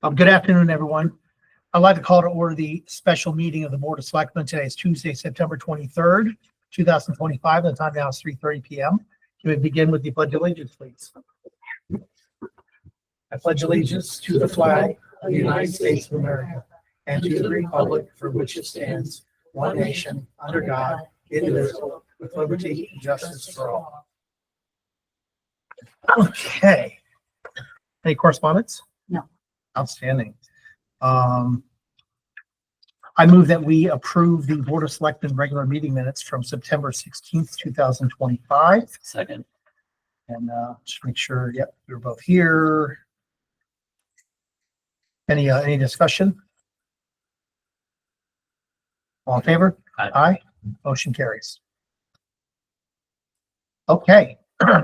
Good afternoon, everyone. I'd like to call to order the special meeting of the Board of Selectmen. Today is Tuesday, September 23rd, 2025. The time now is 3:30 p.m. Can we begin with the Pledge of Allegiance, please? I pledge allegiance to the flag of the United States of America and to the republic for which it stands, one nation, under God, indivisible, with liberty and justice for all. Okay. Any correspondence? No. Outstanding. I move that we approve the Board of Selectmen regular meeting minutes from September 16th, 2025. Second. And just make sure, yep, we're both here. Any discussion? All in favor? Aye. Aye. Motion carries. Okay.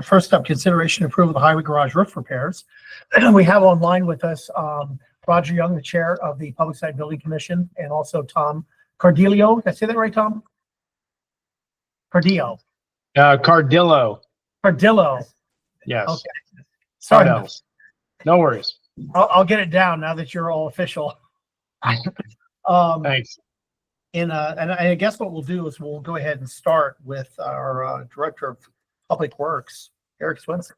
First up, consideration and approval of the highway garage roof repairs. We have online with us Roger Young, the chair of the Public Site Building Commission, and also Tom Cardillo. Did I say that right, Tom? Cardillo. Cardillo. Cardillo. Yes. Okay. Sorry. No worries. I'll get it down now that you're all official. Thanks. And I guess what we'll do is we'll go ahead and start with our Director of Public Works, Eric Swenson.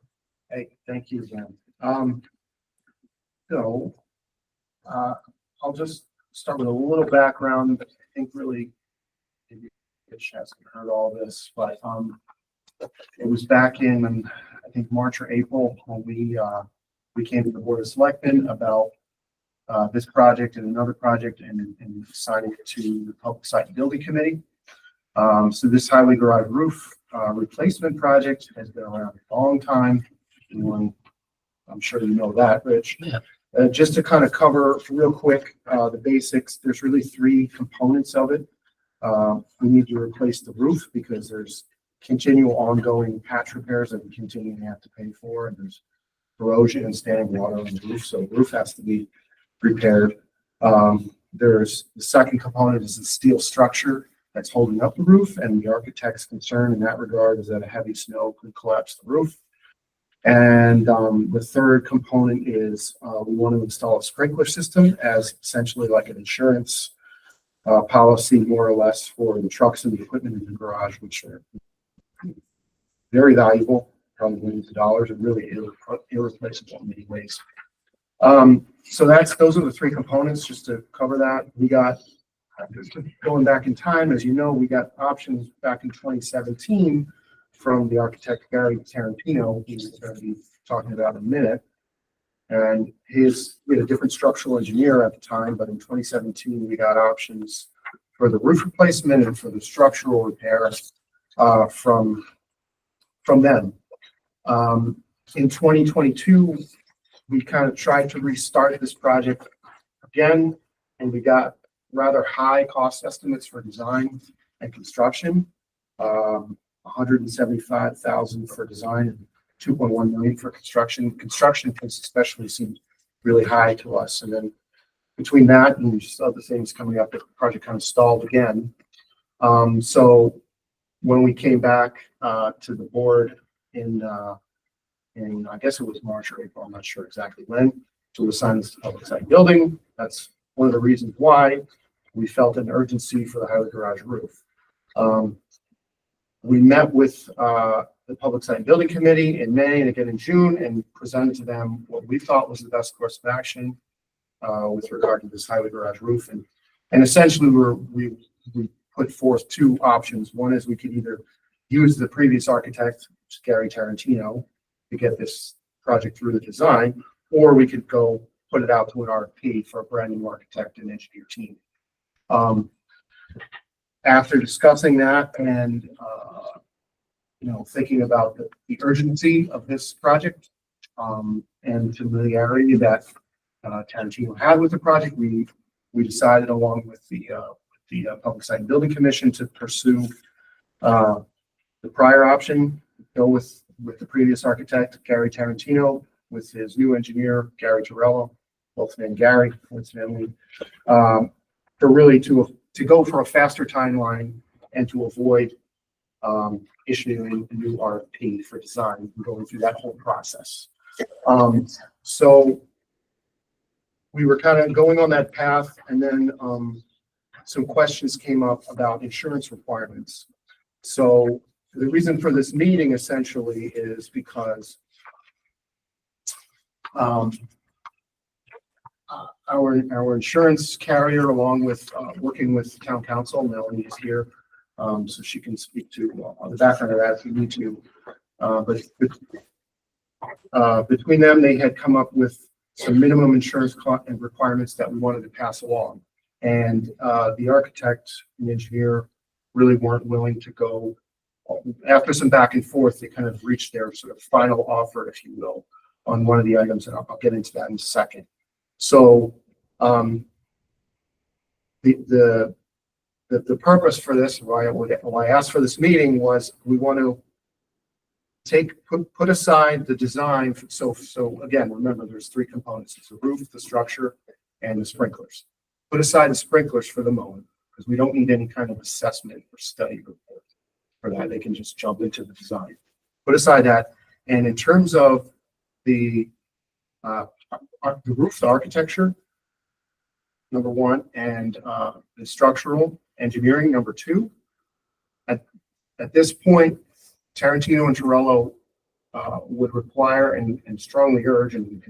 Hey, thank you, Jen. I'll just start with a little background. I think really maybe Rich hasn't heard all this, but it was back in I think March or April when we came to the Board of Selectmen about this project and another project and assigning it to the Public Site and Building Committee. So this highway garage roof replacement project has been around a long time. I'm sure you know that, Rich. Yeah. Just to kind of cover real quick the basics, there's really three components of it. We need to replace the roof because there's continual ongoing patch repairs that we continue to have to pay for, and there's erosion and standing water on the roof, so the roof has to be repaired. There's the second component is the steel structure that's holding up the roof, and the architect's concern in that regard is that a heavy snow could collapse the roof. And the third component is we want to install a sprinkler system as essentially like an insurance policy, more or less, for the trucks and the equipment in the garage, which are very valuable, probably millions of dollars, and really irreplaceable in many ways. So those are the three components. Just to cover that, we got, going back in time, as you know, we got options back in 2017 from the architect Gary Tarantino, who's going to be talking about in a minute. And we had a different structural engineer at the time, but in 2017 we got options for the roof replacement and for the structural repair from them. In 2022, we kind of tried to restart this project again, and we got rather high cost estimates for design and construction. $175,000 for design and $2.1 million for construction. Construction especially seemed really high to us. And then between that and just other things coming up, the project kind of stalled again. So when we came back to the board in I guess it was March or April, I'm not sure exactly when, to assign this to Public Site Building. That's one of the reasons why we felt an urgency for the highway garage roof. We met with the Public Site and Building Committee in May and again in June and presented to them what we thought was the best course of action with regard to this highway garage roof. And essentially we put forth two options. One is we could either use the previous architect, Gary Tarantino, to get this project through the design, or we could go put it out to an RFP for a brand new architect and engineer team. After discussing that and thinking about the urgency of this project and the familiarity that Tarantino had with the project, we decided, along with the Public Site and Building Commission, to pursue the prior option, go with the previous architect, Gary Tarantino, with his new engineer, Gary Torello, both named Gary, coincidentally, to go for a faster timeline and to avoid issuing a new RFP for design and going through that whole process. So we were kind of going on that path, and then some questions came up about insurance requirements. So the reason for this meeting essentially is because our insurance carrier, along with working with town council, Melanie is here, so she can speak to on the background of that if you need to. But between them, they had come up with some minimum insurance and requirements that we wanted to pass along. And the architect and engineer really weren't willing to go. After some back and forth, they kind of reached their sort of final offer, if you will, on one of the items, and I'll get into that in a second. So the purpose for this, why I asked for this meeting, was we want to put aside the design. So again, remember, there's three components: it's the roof, the structure, and the sprinklers. Put aside the sprinklers for the moment, because we don't need any kind of assessment or study report for that. They can just jump into the design. Put aside that, and in terms of the roof, the architecture, number one, and the structural engineering, number two. At this point, Tarantino and Torello would require and strongly urge, and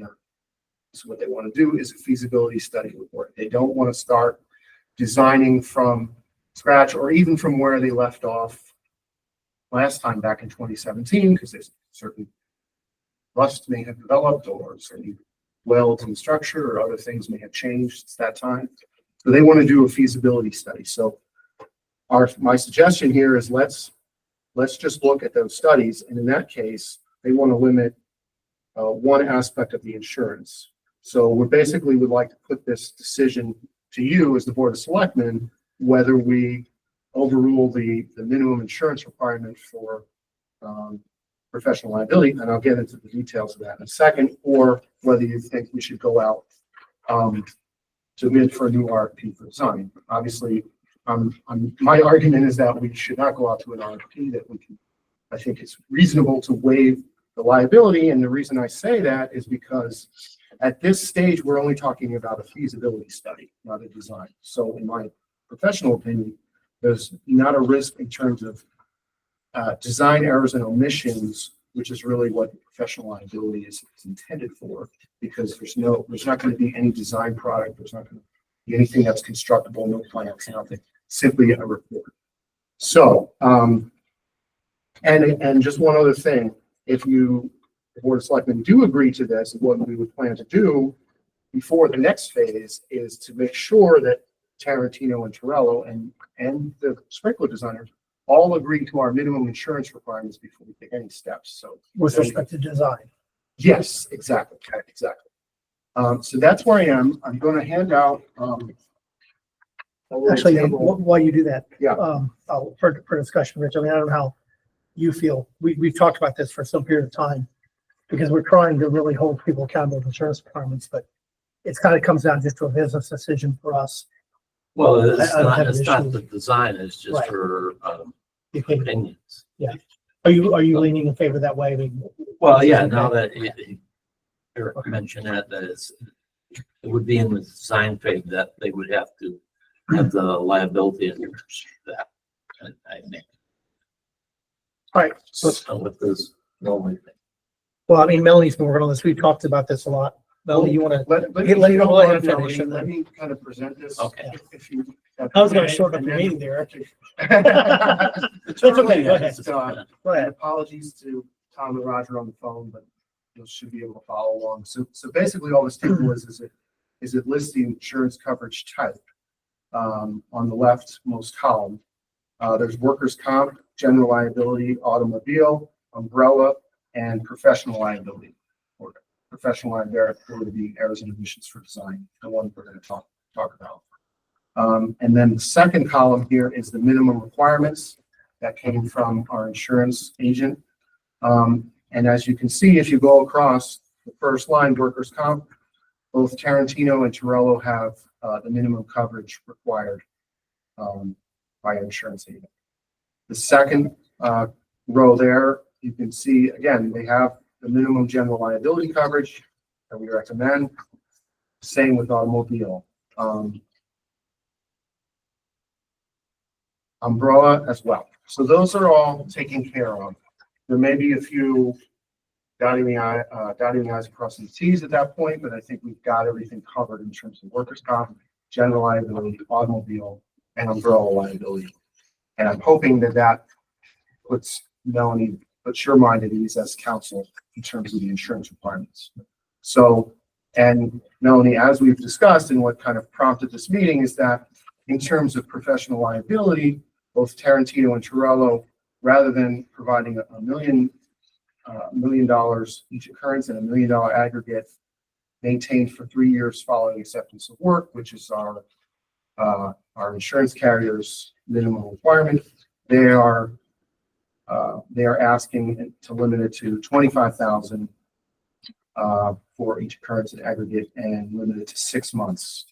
so what they want to do is a feasibility study report. They don't want to start designing from scratch or even from where they left off last time back in 2017, because there's certain rust may have developed or certain welds in the structure or other things may have changed since that time. So they want to do a feasibility study. So my suggestion here is let's just look at those studies. And in that case, they want to limit one aspect of the insurance. So we basically would like to put this decision to you as the Board of Selectmen, whether we overrule the minimum insurance requirement for professional liability, and I'll get into the details of that in a second, or whether you think we should go out to bid for a new RFP for design. Obviously, my argument is that we should not go out to an RFP, that we can, I think it's reasonable to waive the liability. And the reason I say that is because at this stage, we're only talking about a feasibility study, not a design. So in my professional opinion, there's not a risk in terms of design errors and omissions, which is really what professional liability is intended for, because there's not going to be any design product. There's not going to be anything that's constructible, no plans, nothing, simply a report. So, and just one other thing, if the Board of Selectmen do agree to this, what we would plan to do before the next phase is to make sure that Tarantino and Torello and the sprinkler designers all agree to our minimum insurance requirements before we take any steps. So With respect to design. yes, exactly. So that's where I am. I'm going to hand out. Actually, while you do that, Yeah. for discussion, Rich, I mean, I don't know how you feel. We've talked about this for some period of time because we're trying to really hold people accountable to insurance requirements, but it's kind of comes down just to a business decision for us. Well, I don't have an it's not issue. the design, it's just Right. for You can- opinions. Are you leaning in favor that way? I mean, Well, yeah, now that Eric mentioned that it would be in the design phase that they would have to have the liability and that. I think. all right. So with this, normally. Well, I mean, Melanie's been working on this. We've talked about this a lot. Melanie, you want to? Let Let me him finish and let then- me kind of present this. Okay. If you. I was going to short up the meeting there. That's okay, go ahead. Go ahead. Apologies to Tom and Roger on the phone, but you should be able to follow along. So basically all this table is it lists the insurance coverage type. On the leftmost column, there's workers' comp, general liability, automobile, umbrella, and professional liability. Or professional liability would be errors and omissions for design, the one we're going to talk about. And then the second column here is the minimum requirements that came from our insurance agent. And as you can see, if you go across the first line, workers' comp, both Tarantino and Torello have the minimum coverage required by our insurance agent. The second row there, you can see, again, they have the minimum general liability coverage that we recommend. Same with automobile. Umbrella as well. So those are all taken care of. There may be a few dotting the i's and crossing the t's at that point, but I think we've got everything covered in terms of workers' comp, general liability, automobile, and umbrella liability. And I'm hoping that that puts your mind at ease as counsel in terms of the insurance requirements. So, and Melanie, as we've discussed and what kind of prompted this meeting is that in terms of professional liability, both Tarantino and Torello, rather than providing $1 million each occurrence and $1 million aggregate maintained for 3 years following acceptance of work, which is our insurance carrier's minimum requirement, they are asking to limit it to 25,000 for each occurrence in aggregate and limit it to 6 months.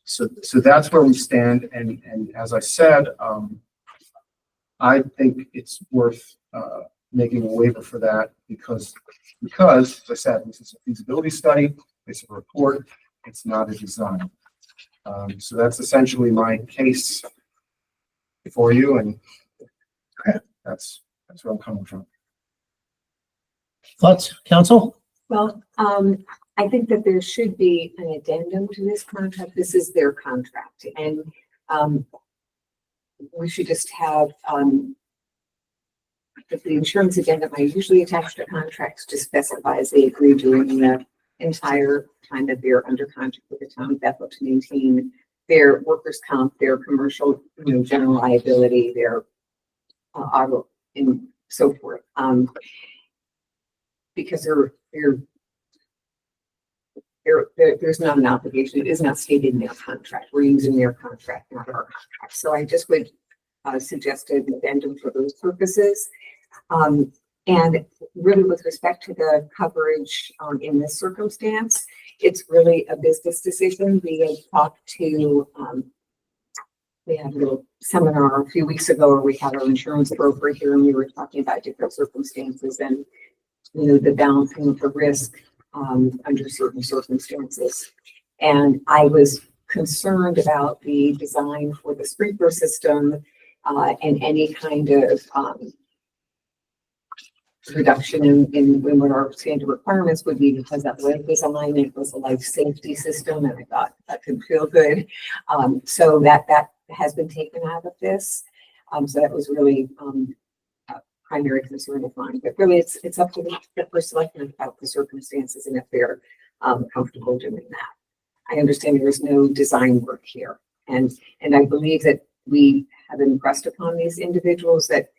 So that's where we stand. And as I said, I think it's worth making a waiver for that because, as I said, this is a feasibility study, it's a report, it's not a design. So that's essentially my case for you, and that's where I'm coming from. Thoughts, council? Well, I think that there should be an addendum to this contract. This is their contract, and we should just have the insurance addendum I usually attach to contracts just specifies they agree during the entire time that they're under contract with the town of Bethel to maintain their workers' comp, their commercial, general liability, their auto, and so forth. Because there's not an obligation. It is not stated in their contract. We're using their contract, not our contract. So I just would suggest an addendum for those purposes. And really with respect to the coverage in this circumstance, it's really a business decision. We had talked to, we had a little seminar a few weeks ago where we had our insurance broker here and we were talking about different circumstances and, the balancing of the risk under certain circumstances. And I was concerned about the design for the sprinkler system and any kind of reduction in what our standard requirements would be, because that was designed, it was a life safety system, and I thought that could feel good. So that has been taken out of this. So that was really a primary concern of mine. But really, it's up to the first selectmen about the circumstances and if they're comfortable doing that. I understand there is no design work here, and I believe that we have impressed upon these individuals that,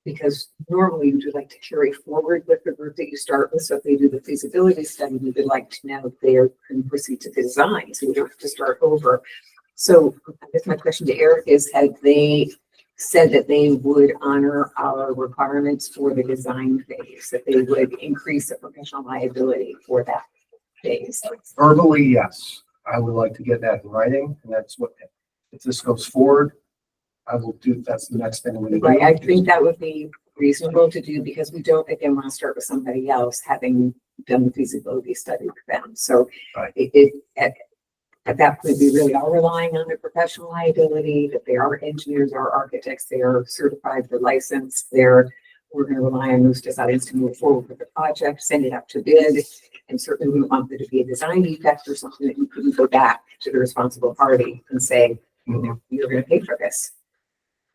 because normally you would like to carry forward with the group that you start with. So if they do the feasibility study, we would like to know if they can proceed to the design, so we don't have to start over. So I guess my question to Eric is, had they said that they would honor our requirements for the design phase, that they would increase the professional liability for that phase? Verbally, yes. I would like to get that in writing, and that's what, if this goes forward, I will do. That's the next thing I'm going to do. Right, I think that would be reasonable to do because we don't, again, want to start with somebody else having done the feasibility study with them. So Right. At that point, we really are relying on their professional liability, that they are engineers, are architects, they are certified, they're licensed, we're going to rely on those designs to move forward with the project, send it out to bid. And certainly we don't want there to be a design defect or something that you couldn't go back to the responsible party and say, you're going to pay for this.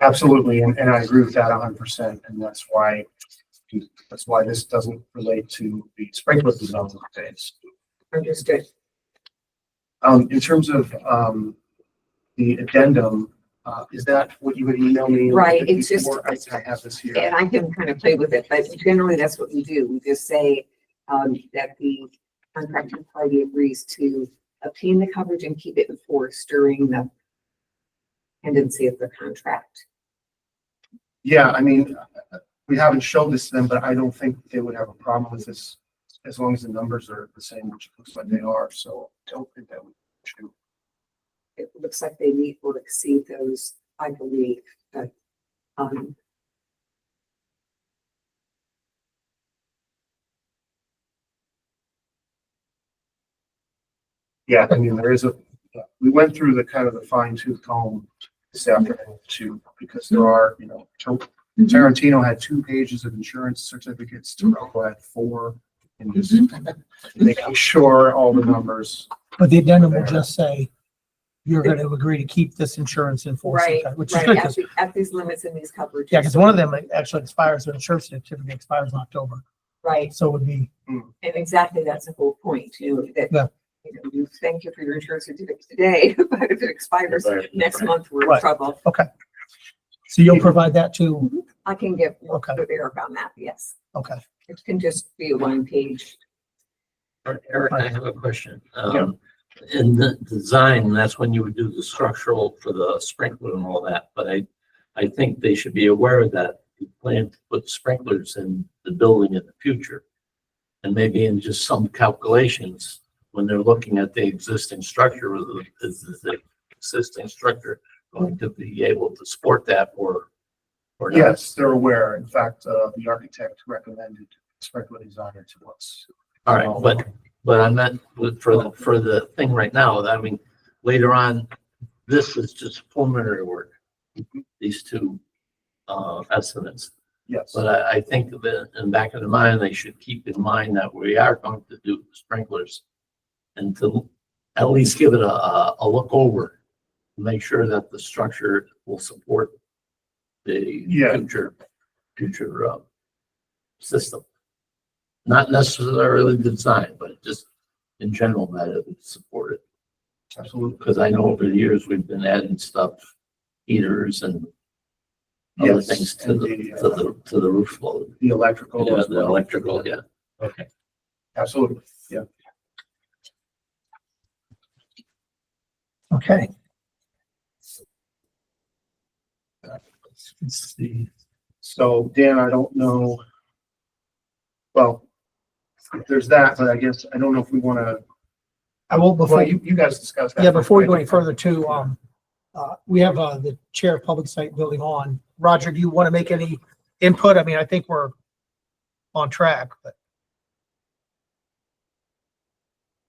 Absolutely, and I agree with that 100%, and that's why this doesn't relate to the sprinkler development phase. Understood. In terms of the addendum, is that what you would email me? Right, it's just, before? I have this here. and I can kind of play with it, but generally that's what we do. We just say that the contracting party agrees to obtain the coverage and keep it in force during the pendency of the contract. Yeah, I mean, we haven't showed this to them, but I don't think they would have a problem with this as long as the numbers are the same, which it looks like they are. So I don't think that would be true. It looks like they meet or exceed those, I believe, but Yeah, I mean, we went through the kind of the fine tooth comb this afternoon too, because there are, Tarantino had 2 pages of insurance certificates, Torello had 4. And just making sure all the numbers. But the addendum will just say, you're going to agree to keep this insurance in force, Right, which is right, good. at these limits and these coverages. Yeah, because one of them actually expires, the insurance certificate expires in October. Right, So it would be, and exactly, that's the whole point, that, Yeah. You thank you for your insurance certificate today, but if it expires next month, we're in Right. trouble. okay. So you'll provide that too? I can get Okay. with Eric on that, yes. Okay. It can just be a 1-page. Eric, I have a question. In the design, that's when you would do the structural for the sprinkler and all that, but I think they should be aware that you plan to put sprinklers in the building in the future. And maybe in just some calculations, when they're looking at the existing structure, is the existing structure going to be able to support that or not? Yes, they're aware. In fact, the architect recommended sprinkler designer to us. All right, but I meant for the thing right now, I mean, later on, this is just preliminary work, these 2 estimates. Yes. But I think that in the back of the mind, they should keep in mind that we are going to do sprinklers and to at least give it a look over, make sure that the structure will support the future system. Not necessarily the design, but just in general that it would support it. Absolutely. Because I know over the years we've been adding stuff, heaters and other Yes, things to and the roof load. The electrical. Yeah, as the well. electrical, yeah. Okay. Absolutely. Yeah. Okay. Let's see. So Dan, I don't know. Well, there's that, but I guess I don't know if we want to. I will Well, before you guys discuss that. Yeah, before we go any further too, we have, the chair of public site building on. Roger, do you want to make any input? I mean, I think we're on track, but.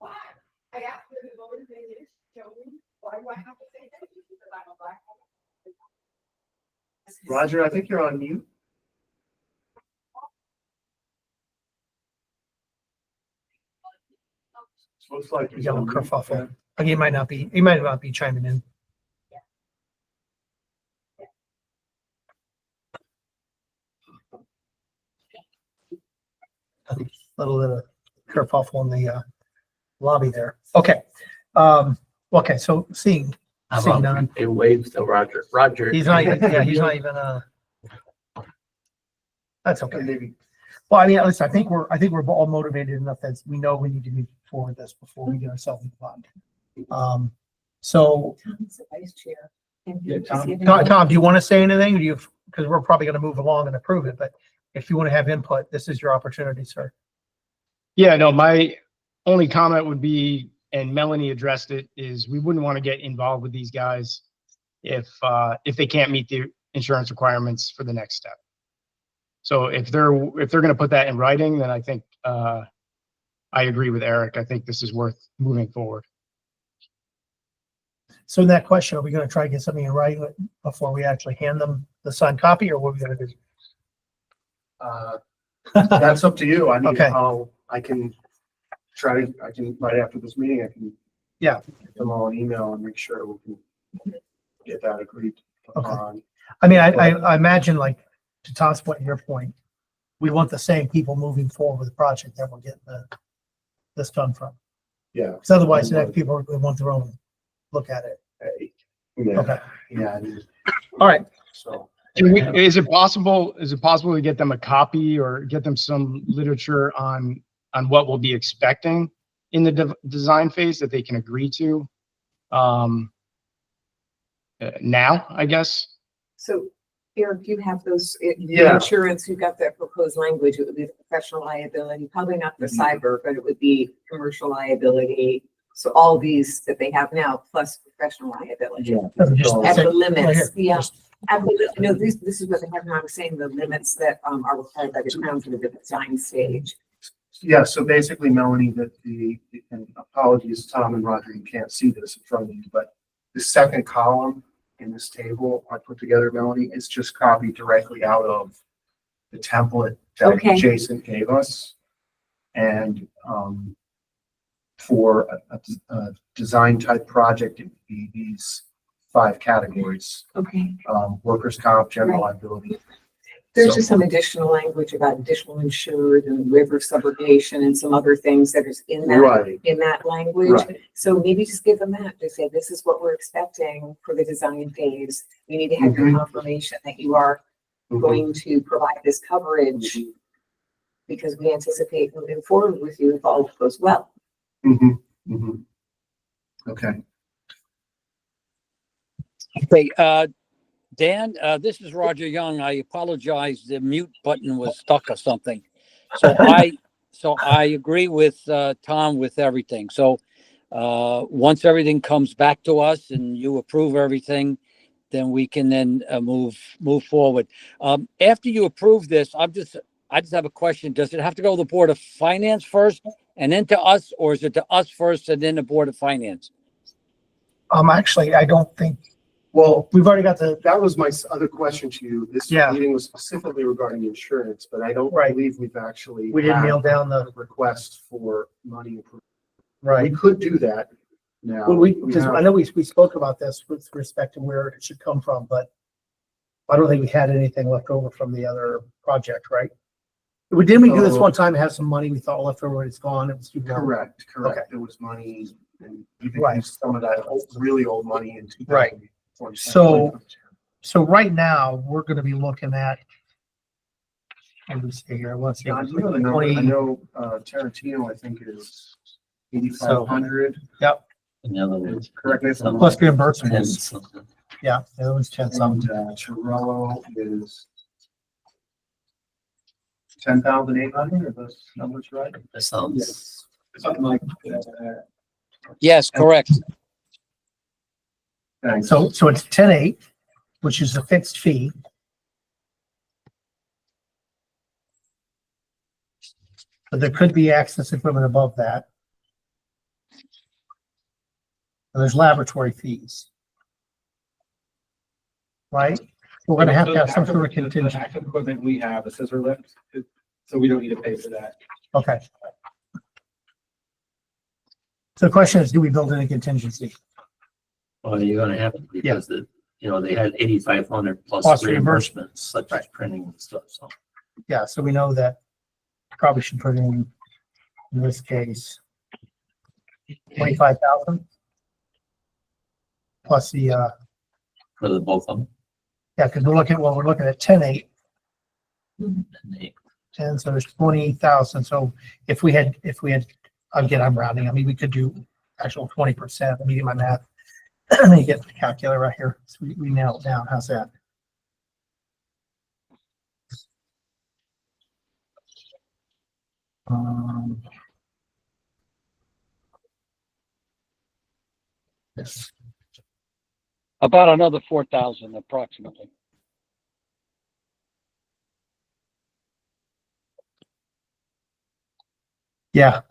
I asked her to vote in it, show me, why do I have to say thank you, because I'm a black woman? Roger, I think you're on mute. Looks like he's Yellow on mute. kerfuffle. Like he might not be chiming in. A little bit of kerfuffle in the lobby there. Okay. Okay, so seeing How Seeing about none. a wave to Roger? Roger. he's not even, he's not even that's okay. And maybe, Well, I mean, listen, I think we're all motivated enough that we know we need to move forward this before we get ourselves in the bind. So Tom's the vice chair. Yeah, Tom. Tom, do you want to say anything? Do you, because we're probably going to move along and approve it, but if you want to have input, this is your opportunity, sir. Yeah, no, my only comment would be, and Melanie addressed it, is we wouldn't want to get involved with these guys if they can't meet the insurance requirements for the next step. So if they're going to put that in writing, then I think I agree with Eric. I think this is worth moving forward. So in that question, are we going to try to get something in writing before we actually hand them the signed copy, or what are we going to do? that's up to you. I mean, Okay. I can right after this meeting, I can. Yeah. Get them all an email and make sure we can get that agreed upon. I mean, I imagine, like, to Tom's point, your point, we want the same people moving forward with the project that we're getting this done from. Yeah. Because otherwise, the next people will want their own look at it. Yeah, Okay. yeah, I mean, All right. so. Is it possible to get them a copy or get them some literature on what we'll be expecting in the design phase that they can agree to now, I guess? So Eric, you have those Yeah. insurance, you've got that proposed language, it would be the professional liability, probably not the cyber, but it would be commercial liability. So all these that they have now, plus professional liability. Just At say- the right limits, here. yeah. Just- No, this is what they have now, I'm saying the limits that are required by the town for the design stage. Yeah, so basically, Melanie, and apologies, Tom and Roger, you can't see this in front of you, but the second column in this table I put together, Melanie, is just copied directly out of the template that Okay. Jason gave us. And, for a design type project, it would be these 5 categories, Okay. workers' comp, general liability. There's So- just some additional language about additional insured and river subrogation and some other things that is Right, in that language. right. So maybe just give them that, just say, this is what we're expecting for the design phase. We need to have your Mhm. confirmation that you are going to provide this coverage because we anticipate moving forward with you if all goes well. Mhm, mhm. Okay. Okay, Dan, this is Roger Young. I apologize. The mute button was stuck or something. So I agree with Tom with everything. So once everything comes back to us and you approve everything, then we can then move forward. After you approve this, I just have a question. Does it have to go to the Board of Finance first and then to us, or is it to us first and then the Board of Finance? Actually, I don't think, Well, we've already got the, that was my other question to you. This Yeah. meeting was specifically regarding the insurance, but I don't Right. believe we've actually. we didn't had nail down a the, request for money. We right. could do that now. Well, because have- I know we spoke about this with respect to where it should come from, but I don't think we had anything left over from the other project, right? Didn't we do this one time, have some money we thought left over, and it's gone, it was too long? Correct, correct. There was money and even Right. used some of that really old money in. Right. 2020. So right now, we're gonna be looking at, let me see here, let's see. John, do you know the number? I know, Tarantino, I think is 8,500. In other words. Correct me if I'm wrong. Plus And reimbursements, something. yeah, it was 10 something. And, Torello is 10,800, are those numbers right? That sounds, Something like, Yes, correct. thanks. So it's 10.8, which is a fixed fee. But there could be access equipment above that. And there's laboratory fees. Right? We're gonna have to have some sort of The contingency. active equipment we have, the scissor lift, so we don't need to pay for that. Okay. So the question is, do we build in a contingency? well, you're gonna have to because they had 8,500 plus Plus reimbursements such as printing and stuff, so. Yeah, so we know that probably should put in this case, 25,000. Plus the, For the both of them. yeah, because we're looking at 10.8, And they- and so there's 20,000. So if we had, again, I'm rounding, I mean, we could do actual 20%. Let me get my math. Let me get the calculator right here. So we nail it down. How's that? Yes. About another 4,000 approximately. Yeah.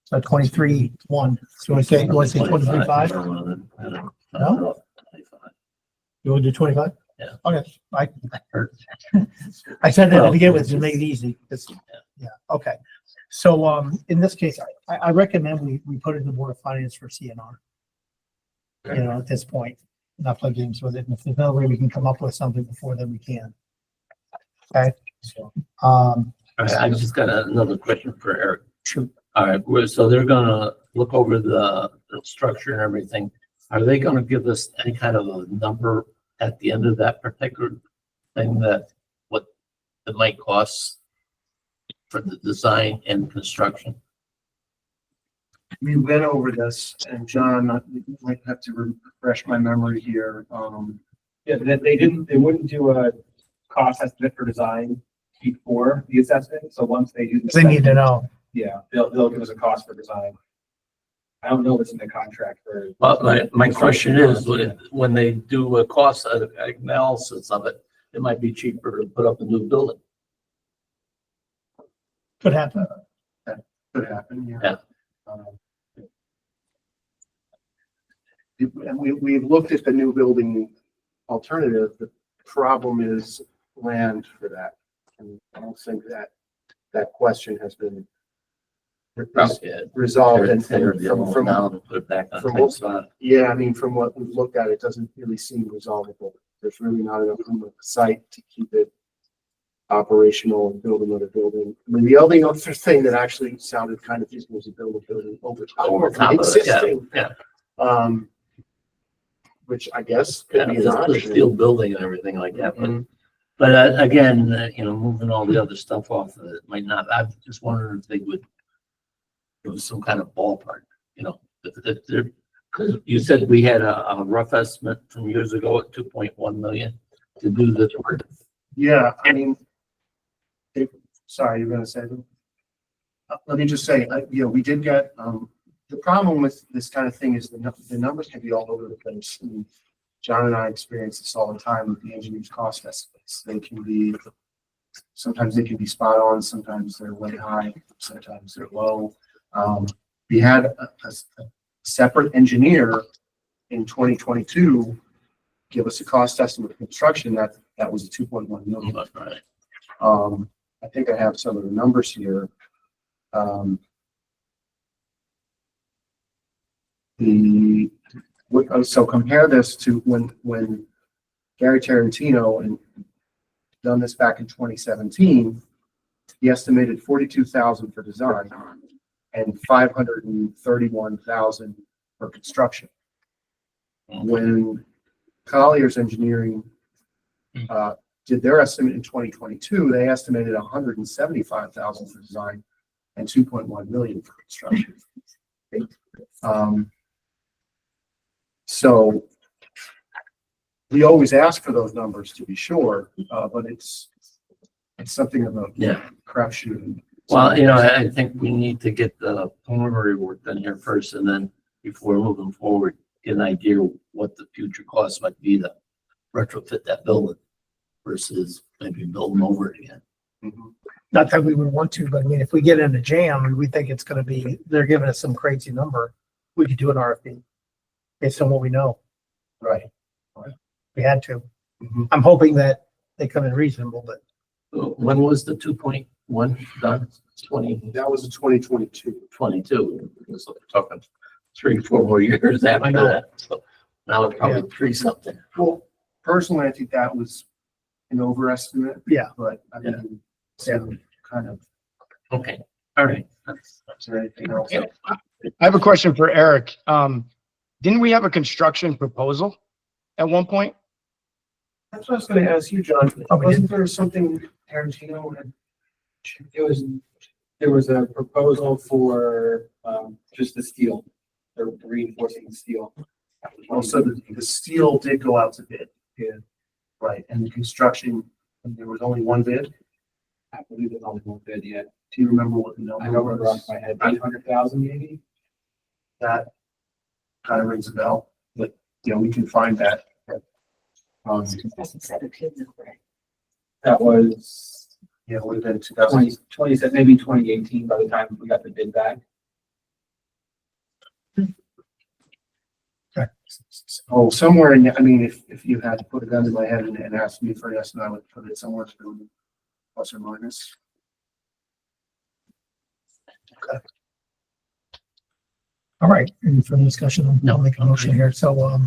So 23.1. So I say, you want to say 23.5? I don't know. No? You want to do 25? Yeah. Okay, Or- I said that to Well, begin with to make it easy. Yeah, okay. So, in this case, I recommend we put it in the Board of Finance for CNR. You know, at this point, not play games with it. And if there's no way we can come up with something before, then we can. Okay, so, All right, I just got another question for Eric. shoot. All right, so they're gonna look over the structure and everything. Are they gonna give us any kind of a number at the end of that particular thing that what it might cost for the design and construction? We went over this, and John, you might have to refresh my memory here. Yeah, they wouldn't do a cost estimate for design before the assessment, so once they do. the They need to assessment, know. Yeah, they'll give us a cost for design. I don't know what's in the contract for. Well, my question is, when they do a cost analysis of it, it might be cheaper to put up a new building. Could happen. Could happen, yeah. Yeah. And we've looked at the new building alternative. The problem is land for that. And I don't think that question has been resolved. And Tear the old one from, down and put it back on from the what- spot. yeah, I mean, from what we've looked at, it doesn't really seem resolvable. There's really not enough room at the site to keep it operational and build another building. I mean, the only other thing that actually sounded kind of feasible was to build a building over Over top top of of the it, yeah, existing. yeah. Which I guess Yeah, could be it's an a option. steel building and everything like that, Mhm. but again, moving all the other stuff off of it might not, I just wondered if they would give us some kind of ballpark, if they're, because you said we had a rough estimate from years ago at 2.1 million to do this work. Yeah, I mean, sorry, you're gonna say them? Let me just say, we did get, the problem with this kind of thing is the numbers can be all over the place. And John and I experience this all the time with the engineer's cost estimates. Sometimes they can be spot on, sometimes they're way high, sometimes they're low. We had a separate engineer in 2022 give us a cost estimate of construction that was a 2.1 million. Right. I think I have some of the numbers here. So compare this to when Gary Tarantino and done this back in 2017, he estimated 42,000 for design and 531,000 for construction. When Collier's Engineering did their estimate in 2022, they estimated 175,000 for design and 2.1 million for construction. So we always ask for those numbers to be sure, but it's something of a crapshoot. Well, I think we need to get the preliminary work done here first, and then before moving forward, get an idea what the future costs might be to retrofit that building versus maybe build them over it again. Mhm. Not that we would want to, but I mean, if we get in a jam and we think it's gonna be, they're giving us some crazy number, we could do an RFP based on what we know. Right. We had to. Mhm. I'm hoping that they come in reasonable, but When was the 2.1 done? 2022. That was in 2022. So we're talking 3-4 more years I after know. that. So now it's probably three something. Well, personally, I think that was an overestimate. Yeah. But I mean, so kind of, Okay, all right. is there anything else? Yeah. I have a question for Eric. Didn't we have a construction proposal at one point? That's what I was gonna ask you, John. Oh, we Wasn't there something Tarantino had? There was a proposal for, just the steel, or reinforcing the steel. Also, the steel did go out to bid. Yeah. Right, and the construction, there was only one bid. I believe there's only one bid yet. Do you remember what the number I don't remember off was? my head, 800,000 maybe? That kind of rings a bell, but, we can find that. 2017 number. That was It would have been 20, maybe 2018 by the time we got the bid back. Oh, somewhere in, I mean, if you had to put a gun to my head and ask me for an estimate, I would put it somewhere between plus or minus. all right, any further discussion? I'll make a motion here. So,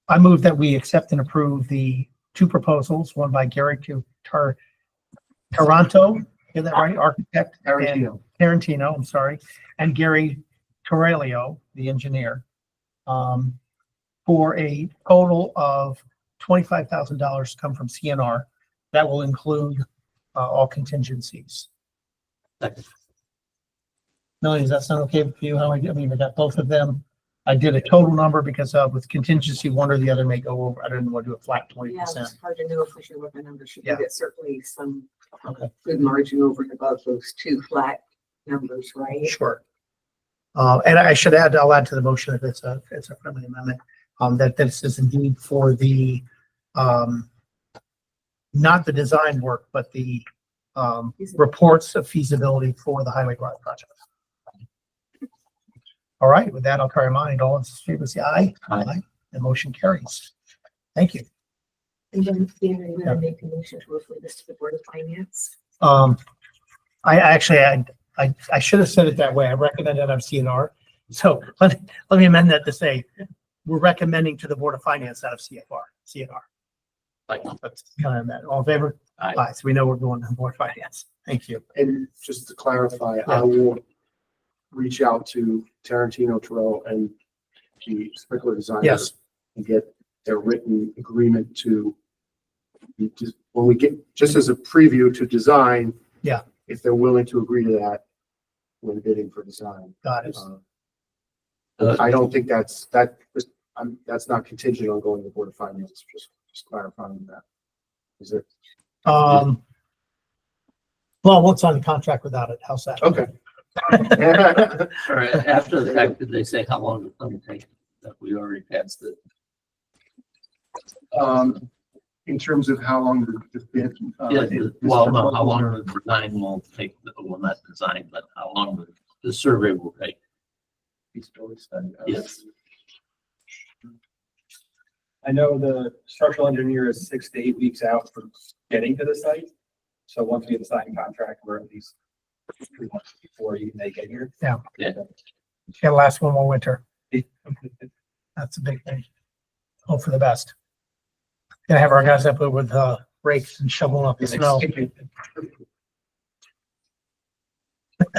I move that we accept and approve the two proposals, one by Gary Taranto, is that right? Architect. and Tarantino, I'm sorry, and Gary Torello, the engineer, for a total of $25,000 to come from CNR. That will include all contingencies. Melanie, does that sound okay with you? How I mean, I got both of them. I did a total number because with contingency, one or the other may go over. I didn't want to do a flat 20%. Yeah, it's hard to know for sure what the number should be, Yeah. but certainly some Okay. good margin over and above those two flat numbers, right? Sure. And I should add, I'll add to the motion if it's a friendly amendment, that this is indeed for the, not the design work, but the, reports of feasibility for the highway garage project. All right, with that, I'll carry mine. All in favor, say aye. Aye. The motion carries. Thank you. And then, Dan, are you gonna make a motion to refer this to the Board of Finance? I actually, I should have said it that way. I recommend it on CNR. So let me amend that to say, we're recommending to the Board of Finance out of CNR. Like, That's kind of that. All in favor? Aye. Aye. So we know we're going to the Board of Finance. Thank you. And just to clarify, I will reach out to Tarantino Terrell and the sprinkler designer. Yes. And get their written agreement to, when we get, just as a preview to design. Yeah. If they're willing to agree to that when bidding for design. Got it. I don't think that's not contingent on going to the Board of Finance, just clarifying that. Is it? Well, we'll sign the contract without it. How's that? Okay. All right, after the fact, did they say how long it's going to take? That we already passed it. In terms of how long the bid. Well, no, how long the design will take, well, not design, but how long the survey will take. Feasibility study. Yes. I know the structural engineer is 6 to 8 weeks out for getting to the site. So once we get the signed contract, we're at least 3 months before even they get here. Gotta last one more winter. That's a big thing. Hope for the best. Gonna have our guys up there with rakes and shoveling up the snow.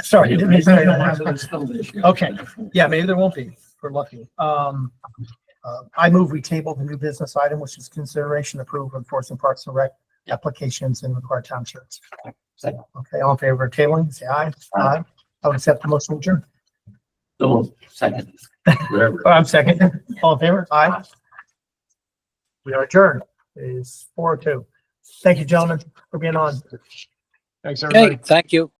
Sorry, didn't mean to say that. Okay, yeah, maybe there won't be. We're lucky. I move we table the new business item, which is consideration approval of enforcement parks and rec applications in required townships. Second. Okay, all in favor of tabling, say aye. Aye. I would accept the motion adjourned. So, second, whatever. I'm second. All in favor? Aye. We are adjourned. It is 4:02. Thank you, gentlemen, for being on. Thanks, everybody. Okay, thank you.